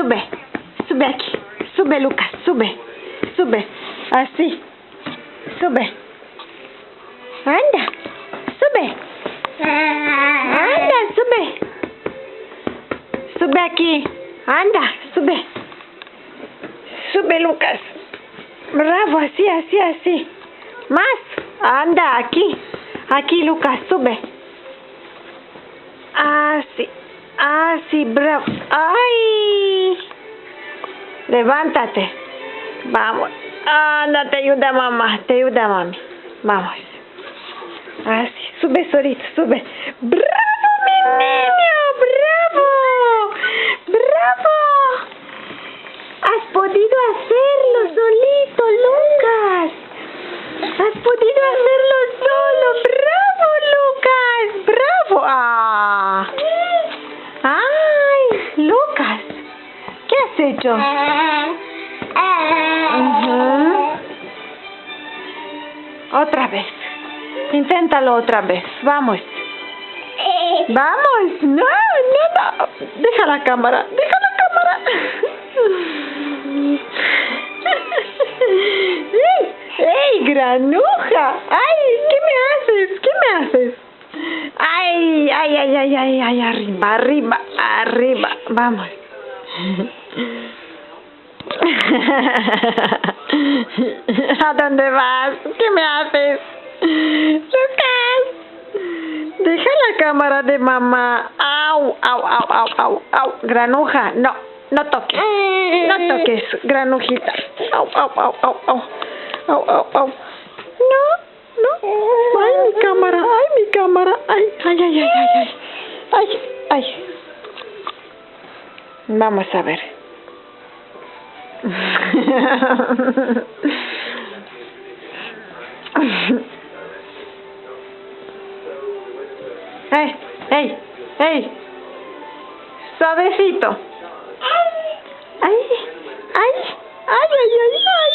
sube. Sube aquí. Sube, Lucas, sube. Sube. Así. Sube. Anda. Sube. Anda, sube. Sube aquí. Anda, sube. Sube, Lucas. Bravo, así, así, así. Más. Anda, aquí. Aquí, Lucas, sube. Así. Así, bravo. ¡Ay! Levántate. Vamos. Anda, te ayuda mamá. Te ayuda mami. Vamos. Así. Sube solito, sube. ¡Bravo, mi niño! ¡Bravo! ¡Bravo! Has podido hacerlo solito, Lucas. Has podido hacerlo solo. ¡Bravo, Lucas! ¡Bravo! ¡Ah! ¡Ay! Lucas, ¿qué has hecho? Otra vez. Inténtalo otra vez. Vamos. Vamos. No, no. Deja la cámara. Deja la cámara. ¡Ey, granuja! ¡Ay! ¿Qué me haces? ¿Qué me haces? ¡Ay, ay, ay, ay, ay, ay! Arriba, arriba, arriba. Vamos. ¿A dónde vas? ¿Qué me haces? Lucas, deja la cámara de mamá. Au, au, au, au, au, au. Granuja, no, no toques. No toques, granujita. Au, au, au, au, au. Au, au, au. No, no. Ay, mi cámara, ay, mi cámara. Ay, ay, ay, ay, ay, ay. Ay, ay. Vamos a ver. ¡Ey! ¡Ey! Suavecito. ¡Ay! ¡Ay! ¡Ay, ay, ay, ay!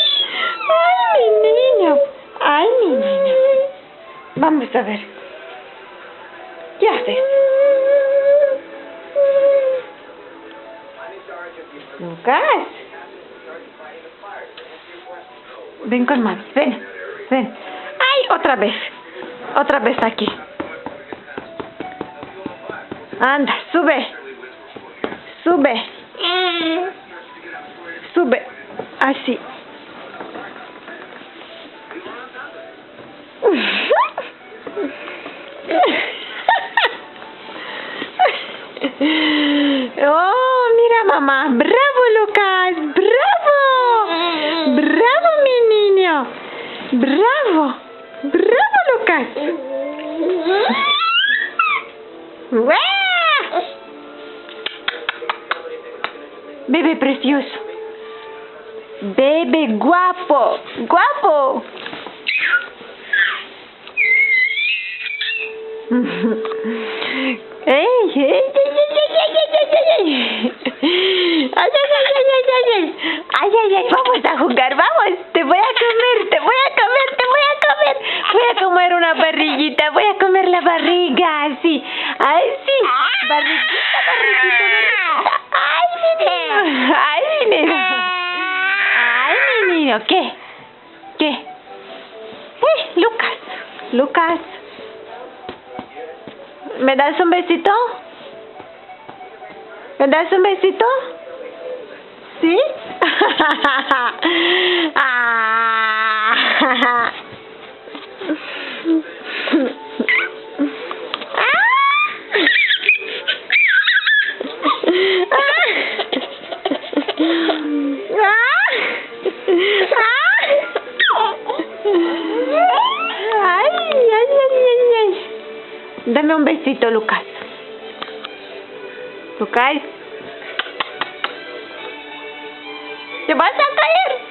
¡Ay, mi niño! ¡Ay, mi niño! Vamos a ver. ¿Qué haces? Lucas. Ven con mami, ven, ven. ¡Ay! Otra vez. Otra vez aquí. Anda, sube. Sube. Sube. Así. Oh, mira mamá. Bravo, Lucas. Bravo. Bravo, mi niño. Bravo. Bravo, Lucas. Bebé precioso. Bebé guapo. Guapo. ¡Ey! ¡Ey! ¡Ey! ¡Ay, ay, ay, ay, ay, ay! ¡Ay, ay, ay! Vamos a jugar, vamos. Te voy a comer, te voy a comer, te voy a comer. Voy a comer una barriguita, voy a comer la barriga, así. ¡Ay, sí! Barriguita, barriguita, barriguita. ¡Ay, mi niño! ¡Ay, mi niño! ¡Ay, mi niño! ¿Qué? ¿Qué? Lucas. Lucas. ¿Me das un besito? ¿Me das un besito? ¿Sí? Dame un besito, Lucas. Lucas. ¿Te vas a caer?